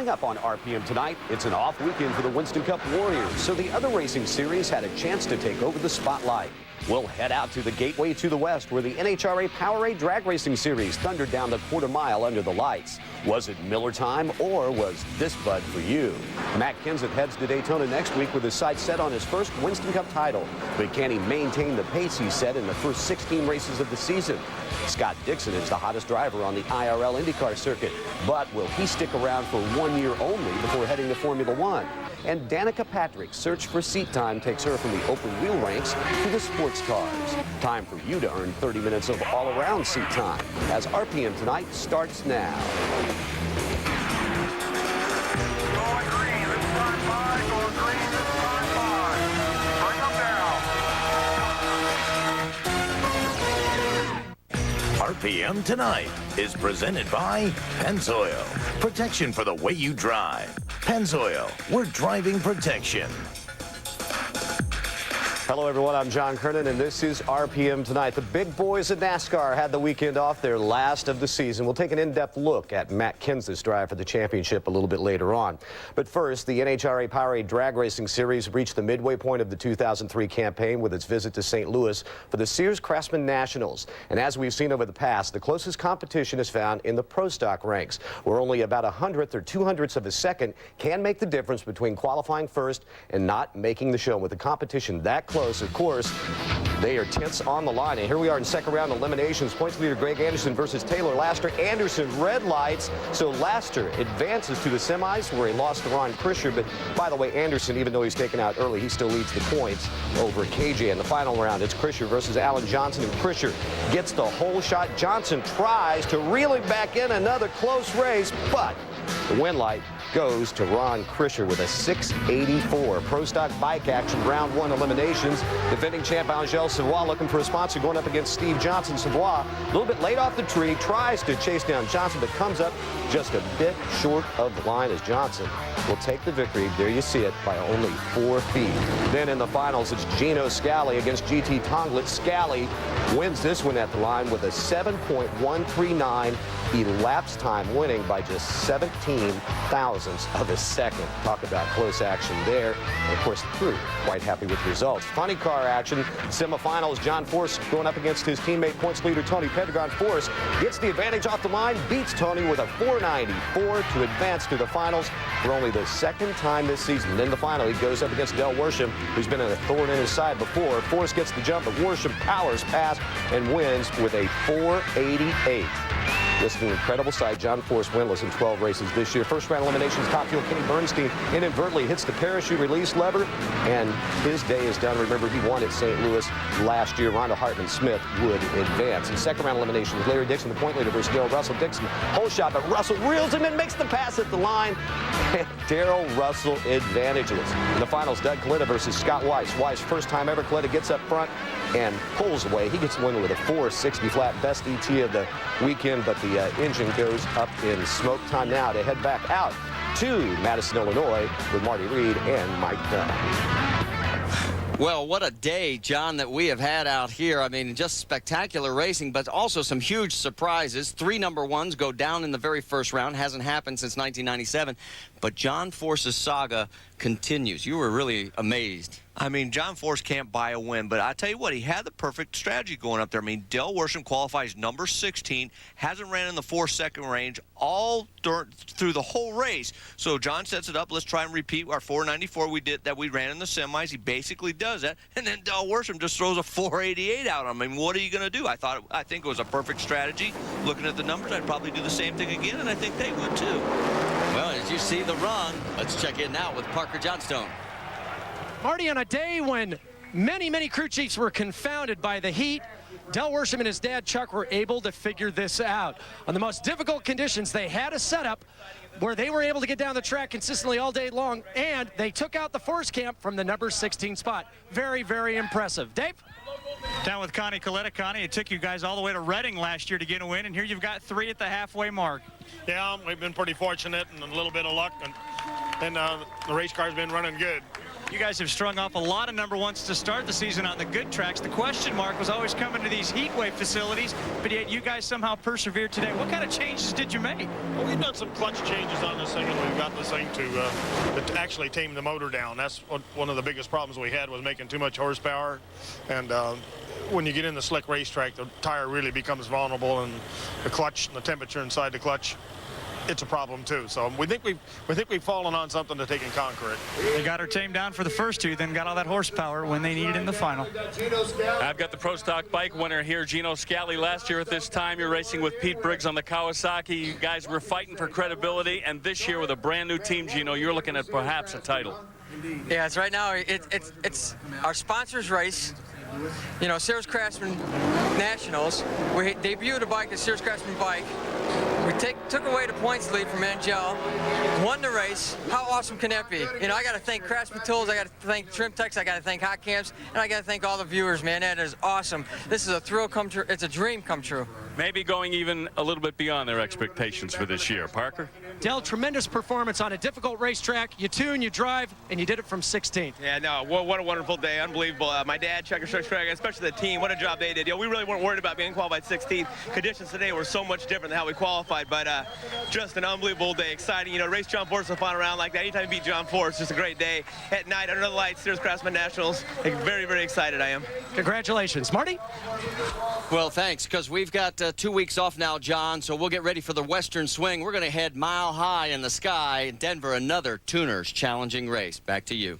Coming up on RPM tonight, it's an off weekend for the Winston Cup Warriors, so the other racing series had a chance to take over the spotlight. We'll head out to the gateway to the west, where the NHRA Powerade Drag Racing Series thundered down the quarter mile under the lights. Was it Miller time, or was this Bud for you? Matt Kenseth heads to Daytona next week with his sights set on his first Winston Cup title. But can he maintain the pace he set in the first 16 races of the season? Scott Dixon is the hottest driver on the IRL IndyCar circuit. But will he stick around for 1 year only before heading to Formula One? And Danica Patrick's search for seat time takes her from the open wheel ranks to the sports cars. Time for you to earn 30 minutes of all-around seat time as RPM Tonight starts now. Going green, let's start by. Going green, let's start by. Bring them down. RPM Tonight is presented by Pennzoil. Protection for the way you drive. Pennzoil, we're driving protection. Hello, everyone. I'm John Kernan, and this is RPM Tonight. The big boys at NASCAR had the weekend off, their last of the season. We'll take an in-depth look at Matt Kenseth's drive for the championship a little bit later on. But first, the NHRA Powerade Drag Racing Series reached the midway point of the 2003 campaign with its visit to St. Louis for the Sears Craftsman Nationals. And as we've seen over the past, the closest competition is found in the Pro Stock ranks, where only about 100th or 200ths of a second can make the difference between qualifying first and not making the show. With the competition that close, of course, they are tenths on the line. And here we are in second round eliminations. Points leader Greg Anderson versus Taylor Laster. Anderson red lights, so Laster advances to the semis where he lost to Ron Krischer. But by the way, Anderson, even though he's taken out early, he still leads the points over KJ. In the final round, it's Krischer versus Alan Johnson, and Krischer gets the whole shot. Johnson tries to reel it back in, another close race, but the win light goes to Ron Krischer with a 684. Pro Stock bike action, round one eliminations. Defending champ Angel Savoy looking for a sponsor, going up against Steve Johnson. Savoy a little bit late off the tree, tries to chase down Johnson, but comes up just a bit short of the line as Johnson will take the victory. There you see it, by only 4 feet. Then in the finals, it's Gino Scali against GT Tonglet. Scali wins this one at the line with a 7.139 elapsed time, winning by just 17 thousandths of a second. Talk about close action there. And of course, the crew quite happy with the results. Funny car action. Semifinals, John Force going up against his teammate, points leader Tony Pedregon. Force gets the advantage off the line, beats Tony with a 494 to advance to the finals for only the second time this season. And in the final, he goes up against Del Worsham, who's been a thorn in his side before. Force gets the jump, but Worsham powers past and wins with a 488. Just an incredible sight. John Force winless in 12 races this year. First round eliminations, top fuel Kenny Bernstein inadvertently hits the parachute release lever, and his day is done. Remember, he won at St. Louis last year. Rhonda Hartman-Smith would advance. In second round eliminations, Larry Dixon, the point leader, versus Darrell Russell. Dixon, whole shot, but Russell reels him and makes the pass at the line. And Darrell Russell advantageless. In the finals, Doug Coletta versus Scott Weiss. Weiss, first time ever. Coletta gets up front and pulls away. He gets the win with a 460 flat, best ET of the weekend, but the engine goes up in smoke. Time now to head back out to Madison, Illinois with Marty Reed and Mike Dunn. Well, what a day, John, that we have had out here. I mean, just spectacular racing, but also some huge surprises. 3 number ones go down in the very first round. Hasn't happened since 1997. But John Force's saga continues. You were really amazed. I mean, John Force can't buy a win, but I tell you what, he had the perfect strategy going up there. I mean, Del Worsham qualifies number 16, hasn't ran in the 4-second range all through the whole race. So John sets it up. Let's try and repeat our 494 we ran in the semis. He basically does that, and then Del Worsham just throws a 488 out on him. I mean, what are you going to do? I think it was a perfect strategy. Looking at the numbers, I'd probably do the same thing again, and I think they would too. Well, as you see the run, let's check in now with Parker Johnstone. Marty, on a day when many crew chiefs were confounded by the heat, Del Worsham and his dad Chuck were able to figure this out. On the most difficult conditions, they had a setup where they were able to get down the track consistently all day long, and they took out the Force camp from the number 16 spot. Very impressive. Dave? Down with Connie Coletta. Connie, it took you guys all the way to Reading last year to get a win, and here you've got 3 at the halfway mark. Yeah, we've been pretty fortunate and a little bit of luck, and the race car's been running good. You guys have strung off a lot of number ones to start the season on the good tracks. The question mark was always coming to these heat wave facilities, but yet you guys somehow persevered today. What kind of changes did you make? Well, we've done some clutch changes on this thing, and we've got this thing to actually tame the motor down. That's one of the biggest problems we had, was making too much horsepower. And when you get in the slick racetrack, the tire really becomes vulnerable, and the clutch and the temperature inside the clutch, it's a problem too. So we think we've fallen on something to take and conquer it. They got her tamed down for the first two, then got all that horsepower when they needed in the final. I've got the Pro Stock bike winner here, Gino Scali. Last year at this time, you're racing with Pete Briggs on the Kawasaki. You guys were fighting for credibility, and this year with a brand new team, Gino, you're looking at perhaps a title. Yeah, it's right now. It's our sponsors race. You know, Sears Craftsman Nationals. We debuted a bike, the Sears Craftsman bike. We took away the points lead from NGL, won the race. How awesome can that be? You know, I got to thank Craftsman Tools, I got to thank Trim Techs, I got to thank Hot Camps, and I got to thank all the viewers, man. That is awesome. This is a thrill come true. It's a dream come true. Maybe going even a little bit beyond their expectations for this year. Parker? Dell, tremendous performance on a difficult racetrack. You tune, you drive, and you did it from 16th. Yeah, no, what a wonderful day. Unbelievable. My dad, Checker Truck Track, especially the team, what a job they did. You know, we really weren't worried about being qualified 16th. Conditions today were so much different than how we qualified, but just an unbelievable day. Exciting. You know, race John Force in the final round like that. Anytime you beat John Force, just a great day. At night, under the lights, Sears Craftsman Nationals. Very, very excited I am. Congratulations. Marty? Well, thanks, because we've got 2 weeks off now, John, so we'll get ready for the Western Swing. We're going to head mile high in the sky in Denver, another Tuners challenging race. Back to you.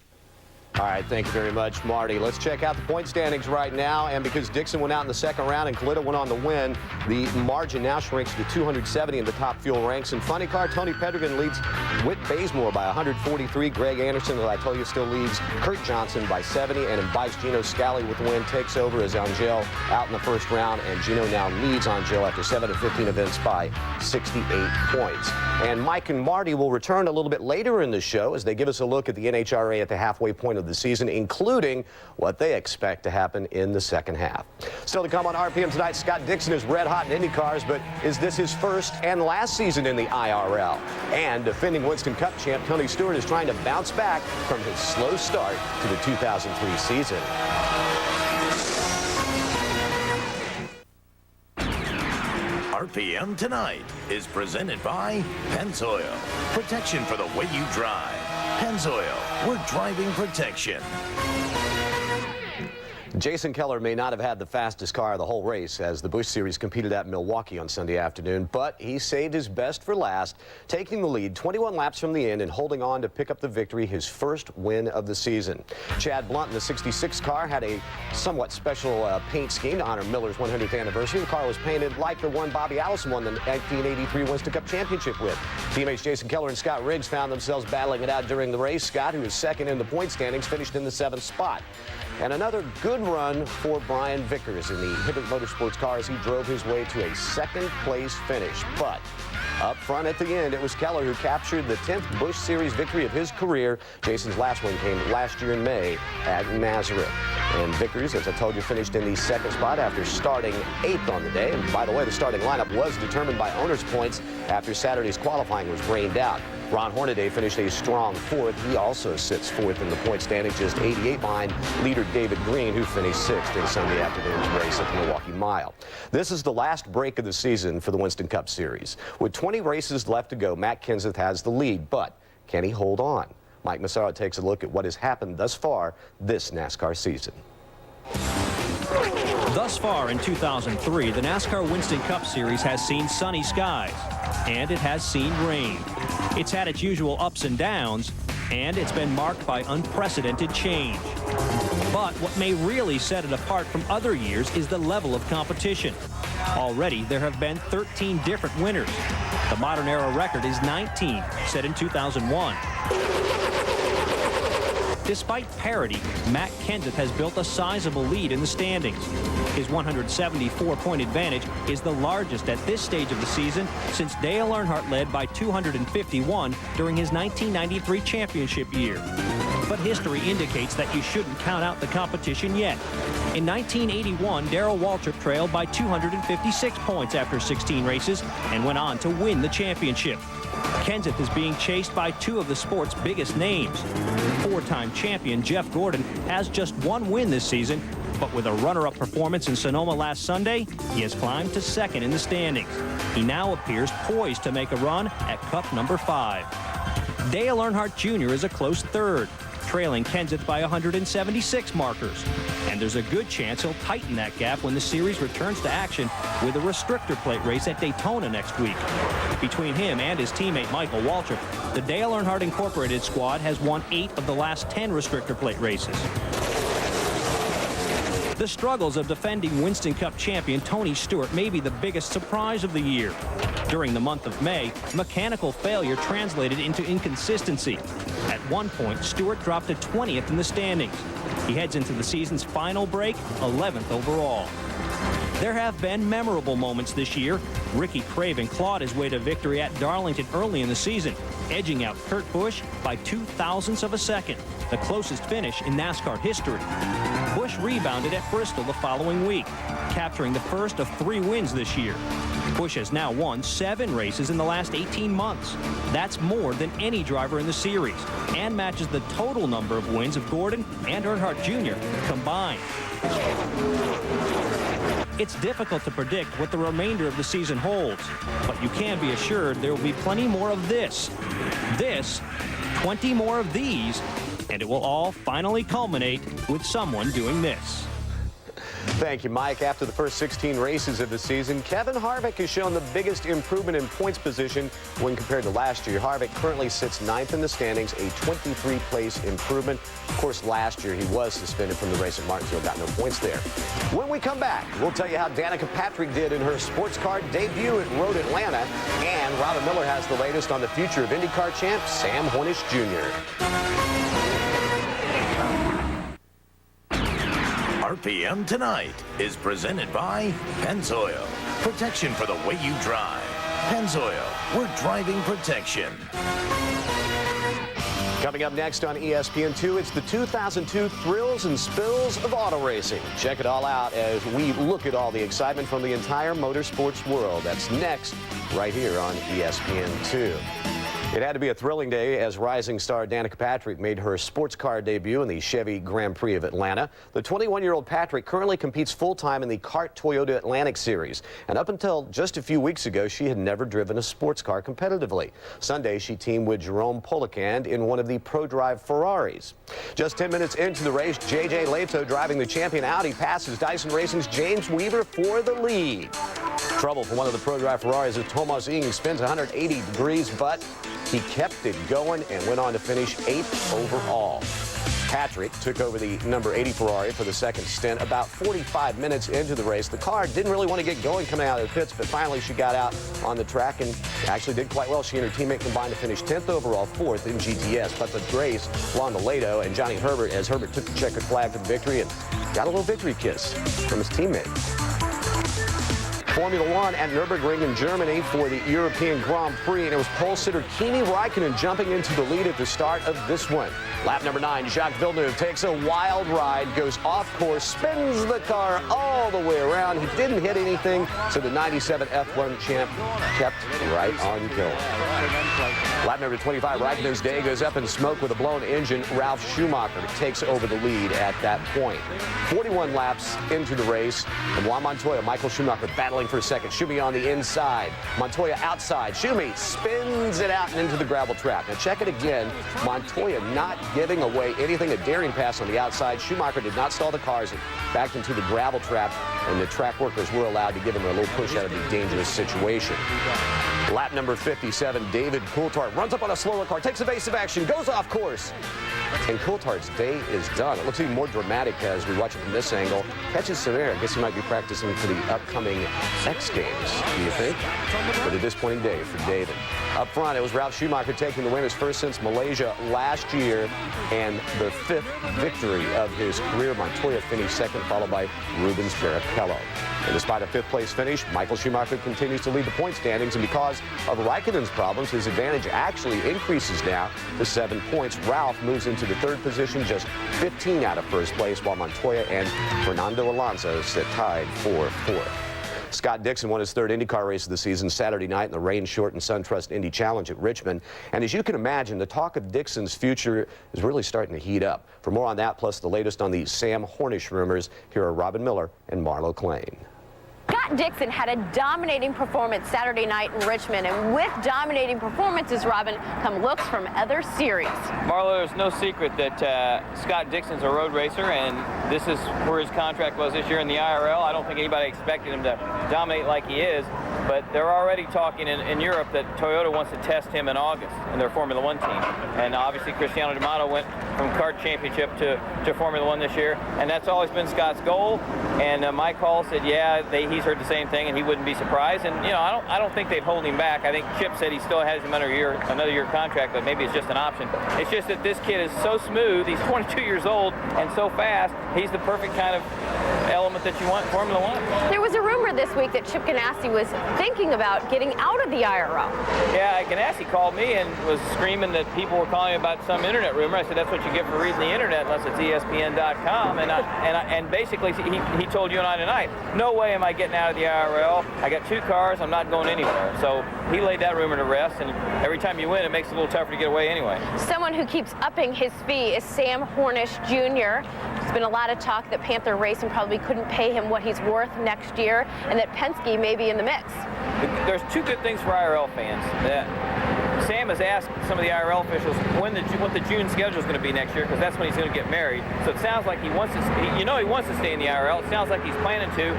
All right, thank you very much, Marty. Let's check out the point standings right now. And because Dixon went out in the second round and Coletta went on the win, the margin now shrinks to 270 in the top fuel ranks. In funny car, Tony Pedregan leads Whit Bazemore by 143. Greg Anderson, as I told you, still leads Kurt Johnson by 70. And in bikes, Gino Scali with the win takes over as Angel out in the first round. And Gino now leads Angel after 7 of 15 events by 68 points. And Mike and Marty will return a little bit later in the show as they give us a look at the NHRA at the halfway point of the season, including what they expect to happen in the second half. Still to come on RPM tonight, Scott Dixon is red hot in IndyCars, but is this his first and last season in the IRL? And defending Winston Cup champ Tony Stewart is trying to bounce back from his slow start to the 2003 season. RPM Tonight is presented by Pennzoil. Protection for the way you drive. Pennzoil, we're driving protection. Jason Keller may not have had the fastest car of the whole race as the Busch Series competed at Milwaukee on Sunday afternoon, but he saved his best for last, taking the lead 21 laps from the end and holding on to pick up the victory, his first win of the season. Chad Blunt in the 66 car had a somewhat special paint scheme to honor Miller's 100th anniversary. The car was painted like the one Bobby Allison won the 1983 Winston Cup Championship with. Teammates Jason Keller and Scott Riggs found themselves battling it out during the race. Scott, who is second in the point standings, finished in the 7th spot. And another good run for Brian Vickers in the Hibbert Motorsports car as he drove his way to a second-place finish. But up front at the end, it was Keller who captured the 10th Busch Series victory of his career. Jason's last one came last year in May at Nazareth. And Vickers, as I told you, finished in the 2nd spot after starting 8th on the day. And by the way, the starting lineup was determined by owner's points after Saturday's qualifying was rained out. Ron Hornaday finished a strong 4th. He also sits 4th in the point standing, just 88 behind leader David Green, who finished 6th in Sunday afternoon's race at the Milwaukee Mile. This is the last break of the season for the Winston Cup Series. With 20 races left to go, Matt Kenseth has the lead, but can he hold on? Mike Massaro takes a look at what has happened thus far this NASCAR season. Thus far in 2003, the NASCAR Winston Cup Series has seen sunny skies, and it has seen rain. It's had its usual ups and downs, and it's been marked by unprecedented change. But what may really set it apart from other years is the level of competition. Already, there have been 13 different winners. The modern era record is 19, set in 2001. Despite parity, Matt Kenseth has built a sizable lead in the standings. His 174-point advantage is the largest at this stage of the season since Dale Earnhardt led by 251 during his 1993 championship year. but history indicates that you shouldn't count out the competition yet. In 1981, Darrell Waltrip trailed by 256 points after 16 races and went on to win the championship. Kenseth is being chased by two of the sport's biggest names. Four-time champion Jeff Gordon has just one win this season, but with a runner-up performance in Sonoma last Sunday, he has climbed to second in the standings. He now appears poised to make a run at Cup number 5. Dale Earnhardt Jr. is a close third, trailing Kenseth by 176 markers. And there's a good chance he'll tighten that gap when the series returns to action with a restrictor plate race at Daytona next week. Between him and his teammate Michael Waltrip, the Dale Earnhardt Incorporated squad has won 8 of the last 10 restrictor plate races. The struggles of defending Winston Cup champion Tony Stewart may be the biggest surprise of the year. During the month of May, mechanical failure translated into inconsistency. At one point, Stewart dropped to 20th in the standings. He heads into the season's final break, 11th overall. There have been memorable moments this year. Ricky Craven clawed his way to victory at Darlington early in the season, edging out Kurt Busch by 0.02 of a second, the closest finish in NASCAR history. Busch rebounded at Bristol the following week, capturing the first of 3 wins this year. Busch has now won 7 races in the last 18 months. That's more than any driver in the series, and matches the total number of wins of Gordon and Earnhardt Jr. combined. It's difficult to predict what the remainder of the season holds, but you can be assured there will be plenty more of this, 20 more of these, and it will all finally culminate with someone doing this. Thank you, Mike. After the first 16 races of the season, Kevin Harvick has shown the biggest improvement in points position when compared to last year. Harvick currently sits 9th in the standings, a 23-place improvement. Of course, last year he was suspended from the race at Martinsville, got no points there. When we come back, we'll tell you how Danica Patrick did in her sports car debut at Road Atlanta, and Robin Miller has the latest on the future of IndyCar champ Sam Hornish Jr. RPM Tonight is presented by Pennzoil. Protection for the way you drive. Pennzoil, we're driving protection. Coming up next on ESPN2, it's the 2002 Thrills and Spills of Auto Racing. Check it all out as we look at all the excitement from the entire motorsports world. That's next, right here on ESPN2. It had to be a thrilling day as rising star Danica Patrick made her sports car debut in the Chevy Grand Prix of Atlanta. The 21-year-old Patrick currently competes full-time in the CART Toyota Atlantic Series. And up until just a few weeks ago, she had never driven a sports car competitively. Sunday, she teamed with Jerome Polakand in one of the ProDrive Ferraris. Just 10 minutes into the race, J.J. Leto, driving the champion Audi, passes Dyson Racing's James Weaver for the lead. Trouble for one of the ProDrive Ferraris as Tomas Ings spins 180 degrees, but he kept it going and went on to finish 8th overall. Patrick took over the number 80 Ferrari for the second stint about 45 minutes into the race. The car didn't really want to get going coming out of the pits, but finally she got out on the track and actually did quite well. She and her teammate combined to finish 10th overall, 4th in GTS. But the race belonged to Leto and Johnny Herbert as Herbert took the checkered flag for the victory and got a little victory kiss from his teammate. Formula One at Nürburgring in Germany for the European Grand Prix, and it was pole sitter Kimi Räikkönen jumping into the lead at the start of this one. Lap number 9, Jacques Villeneuve takes a wild ride, goes off course, spins the car all the way around. He didn't hit anything, so the 97 F1 champ kept right on going. Lap number 25, Räikkönen's day goes up in smoke with a blown engine. Ralf Schumacher takes over the lead at that point. 41 laps into the race, and Juan Montoya, Michael Schumacher battling for a second. Schumi on the inside, Montoya outside. Schumi spins it out and into the gravel trap. Now check it again. Montoya not giving away anything, a daring pass on the outside. Schumacher did not stall the cars and backed into the gravel trap, and the track workers were allowed to give him a little push out of the dangerous situation. Lap number 57, David Coulthard runs up on a slower car, takes evasive action, goes off course. And Coulthard's day is done. It looks even more dramatic as we watch it from this angle. Catches some air. I guess he might be practicing for the upcoming X Games, do you think? But a disappointing day for David. Up front, it was Ralf Schumacher taking the win, his first since Malaysia last year, and the 5th victory of his career. Montoya finished second, followed by Rubens Barrichello. And despite a fifth-place finish, Michael Schumacher continues to lead the point standings, and because of Raikkonen's problems, his advantage actually increases now to 7 points. Ralph moves into the third position, just 15 out of first place, while Montoya and Fernando Alonso sit tied for fourth. Scott Dixon won his third IndyCar race of the season Saturday night in the rain-shortened SunTrust Indy Challenge at Richmond. And as you can imagine, the talk of Dixon's future is really starting to heat up. For more on that, plus the latest on the Sam Hornish rumors, here are Robin Miller and Marlo Klain. Scott Dixon had a dominating performance Saturday night in Richmond, and with dominating performances, Robin, come looks from other series. Marlo, there's no secret that Scott Dixon's a road racer, and this is where his contract was this year in the IRL. I don't think anybody expected him to dominate like he is, but they're already talking in Europe that Toyota wants to test him in August in their Formula One team. And obviously Cristiano D'Amato went from kart championship to Formula One this year, and that's always been Scott's goal. And Mike Hall said, yeah, he's heard the same thing, and he wouldn't be surprised. And you know, I don't think they'd hold him back. I think Chip said he still has him under another year contract, but maybe it's just an option. It's just that this kid is so smooth. He's 22 years old and so fast. He's the perfect kind of element that you want in Formula One. There was a rumor this week that Chip Ganassi was thinking about getting out of the IRL. Yeah, Ganassi called me and was screaming that people were calling about some internet rumor. I said, that's what you get for reading the internet, unless it's ESPN.com. And basically, he told you and I tonight, no way am I getting out of the IRL. I got 2 cars. I'm not going anywhere. So he laid that rumor to rest, and every time you win, it makes it a little tougher to get away anyway. Someone who keeps upping his fee is Sam Hornish Jr. There's been a lot of talk that Panther Racing probably couldn't pay him what he's worth next year, and that Penske may be in the mix. There's 2 good things for IRL fans. Sam has asked some of the IRL officials what the June schedule is going to be next year, because that's when he's going to get married. So it sounds like he wants to stay in the IRL. It sounds like he's planning to.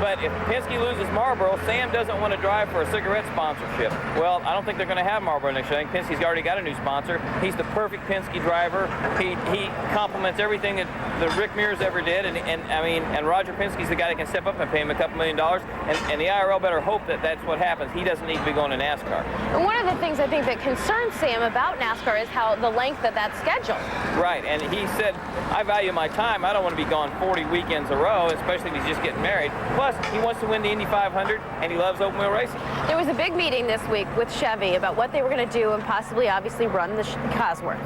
But if Penske loses Marlboro, Sam doesn't want to drive for a cigarette sponsorship. Well, I don't think they're going to have Marlboro next year. I think Penske's already got a new sponsor. He's the perfect Penske driver. He complements everything that Rick Mears ever did. And Roger Penske's the guy that can step up and pay him a couple $1 million. And the IRL better hope that that's what happens. He doesn't need to be going to NASCAR. And one of the things I think that concerns Sam about NASCAR is how the length of that schedule. Right, and he said, I value my time. I don't want to be gone 40 weekends a row, especially if he's just getting married. Plus, he wants to win the Indy 500, and he loves open wheel racing. There was a big meeting this week with Chevy about what they were going to do and possibly, obviously, run the Cosworth.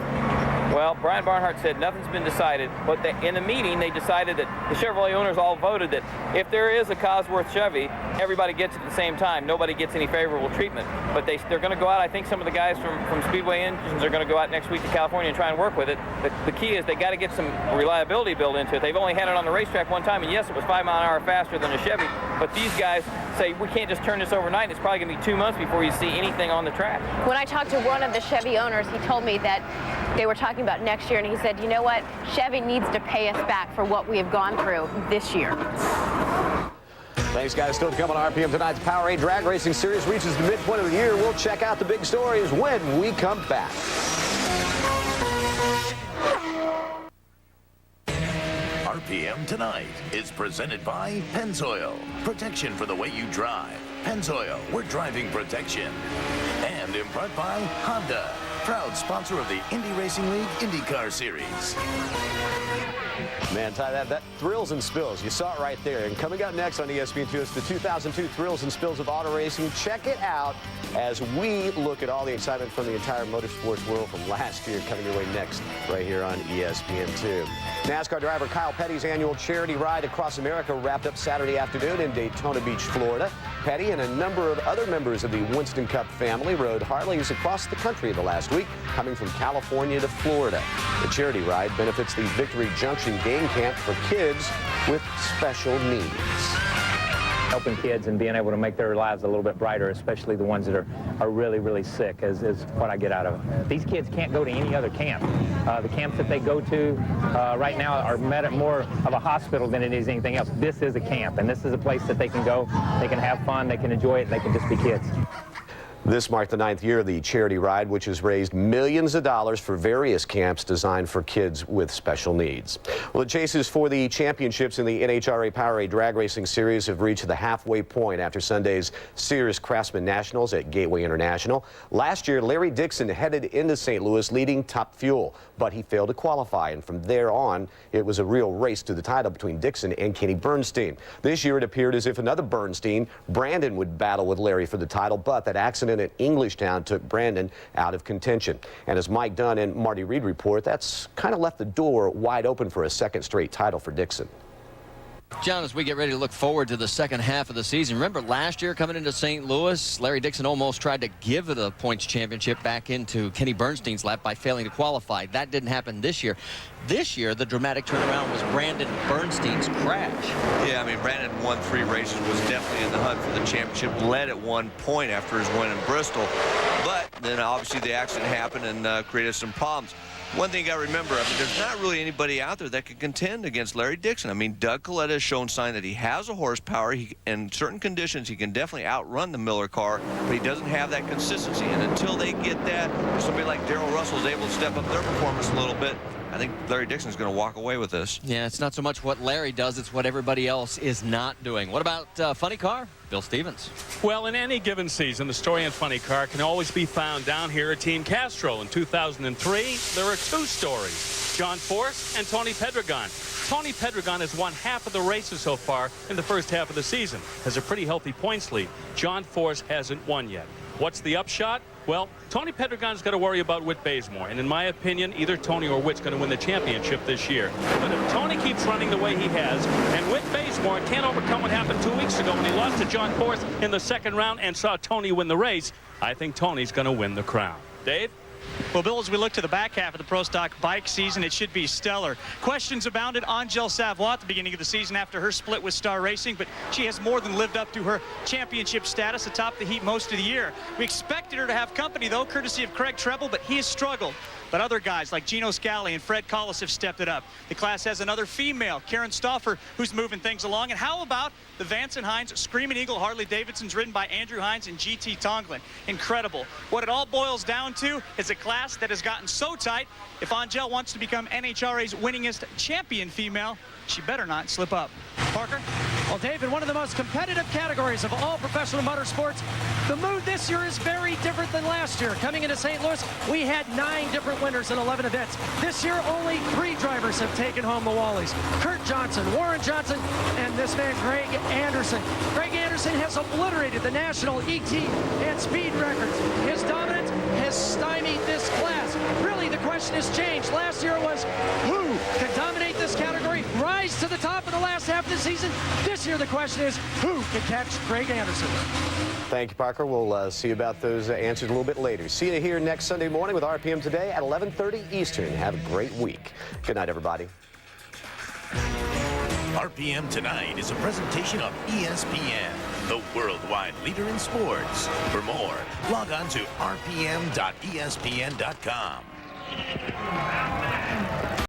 Well, Brian Barnhart said nothing's been decided, but in the meeting they decided that the Chevrolet owners all voted that if there is a Cosworth Chevy, everybody gets it at the same time. Nobody gets any favorable treatment. But they're going to go out. I think some of the guys from Speedway Engines are going to go out next week to California and try and work with it. The key is they got to get some reliability built into it. They've only had it on the racetrack one time, and yes, it was 5 miles an hour faster than a Chevy, but these guys say we can't just turn this overnight. It's probably going to be 2 months before you see anything on the track. When I talked to one of the Chevy owners, he told me that they were talking about next year, and he said, you know what, Chevy needs to pay us back for what we have gone through this year. Thanks, guys. Still to come on RPM tonight. The Powerade Drag Racing Series reaches the midpoint of the year. We'll check out the big stories when we come back. RPM Tonight is presented by Pennzoil. Protection for the way you drive. Pennzoil, we're driving protection. And in part by Honda, proud sponsor of the Indy Racing League IndyCar Series. Man, Ty, that thrills and spills. You saw it right there. And coming up next on ESPN2 is the 2002 Thrills and Spills of Auto Racing. Check it out as we look at all the excitement from the entire motorsports world from last year coming your way next right here on ESPN2. NASCAR driver Kyle Petty's annual charity ride across America wrapped up Saturday afternoon in Daytona Beach, Florida. Petty and a number of other members of the Winston Cup family rode Harleys across the country the last week, coming from California to Florida. The charity ride benefits the Victory Junction Game Camp for kids with special needs. Helping kids and being able to make their lives a little bit brighter, especially the ones that are really, really sick, is what I get out of it. These kids can't go to any other camp. The camps that they go to right now are more of a hospital than it is anything else. This is a camp, and this is a place that they can go, they can have fun, they can enjoy it, they can just be kids. This marked the 9th year of the charity ride, which has raised millions of dollars for various camps designed for kids with special needs. Well, the chases for the championships in the NHRA Powerade Drag Racing Series have reached the halfway point after Sunday's Sears Craftsman Nationals at Gateway International. Last year, Larry Dixon headed into St. Louis leading Top Fuel, but he failed to qualify, and from there on, it was a real race to the title between Dixon and Kenny Bernstein. This year, it appeared as if another Bernstein, Brandon, would battle with Larry for the title, but that accident at Englishtown took Brandon out of contention. And as Mike Dunn and Marty Reed report, that's kind of left the door wide open for a second straight title for Dixon. John, as we get ready to look forward to the second half of the season, remember last year coming into St. Louis, Larry Dixon almost tried to give the points championship back into Kenny Bernstein's lap by failing to qualify. That didn't happen this year. This year, the dramatic turnaround was Brandon Bernstein's crash. Yeah, I mean, Brandon won 3 races, was definitely in the hunt for the championship, led at 1 point after his win in Bristol. But then obviously the accident happened and created some problems. One thing you got to remember, I mean, there's not really anybody out there that can contend against Larry Dixon. I mean, Doug Colletta has shown sign that he has a horsepower. In certain conditions, he can definitely outrun the Miller car, but he doesn't have that consistency. And until they get that, somebody like Darrell Russell is able to step up their performance a little bit, I think Larry Dixon's going to walk away with this. Yeah, it's not so much what Larry does, it's what everybody else is not doing. What about funny car? Bill Stevens. Well, in any given season, the story in funny car can always be found down here at Team Castro. In 2003, there are 2 stories, John Force and Tony Pedregon. Tony Pedregon has won half of the races so far in the first half of the season, has a pretty healthy points lead. John Force hasn't won yet. What's the upshot? Well, Tony Pedregon's got to worry about Whit Bazemore, and in my opinion, either Tony or Whit's going to win the championship this year. But if Tony keeps running the way he has, and Whit Bazemore can't overcome what happened 2 weeks ago when he lost to John Force in the second round and saw Tony win the race, I think Tony's going to win the crown. Dave? Well, Bill, as we look to the back half of the Pro Stock bike season, it should be stellar. Questions abounded. Angelle Savoie at the beginning of the season after her split with Star Racing, but she has more than lived up to her championship status atop the heat most of the year. We expected her to have company, though, courtesy of Craig Treble, but he has struggled. But other guys like Gino Scali and Fred Collis have stepped it up. The class has another female, Karen Stauffer, who's moving things along. And how about the Vance and Hines Screaming Eagle Harley Davidsons ridden by Andrew Hines and GT Tonglin? Incredible. What it all boils down to is a class that has gotten so tight, if Angelle wants to become NHRA's winningest champion female, she better not slip up. Parker? Well, David, one of the most competitive categories of all professional motorsports. The mood this year is very different than last year. Coming into St. Louis, we had 9 different winners in 11 events. This year, only 3 drivers have taken home the Wallies. Kurt Johnson, Warren Johnson, and this man, Greg Anderson. Greg Anderson has obliterated the national ET and speed records. His dominance has stymied this class. Really, the question has changed. Last year was who could dominate this category, rise to the top in the last half of the season. This year, the question is who can catch Greg Anderson. Thank you, Parker. We'll see you about those answers a little bit later. See you here next Sunday morning with RPM Today at 11:30 Eastern. Have a great week. Good night, everybody. RPM Tonight is a presentation of ESPN, the worldwide leader in sports. For more, log on to rpm.espn.com.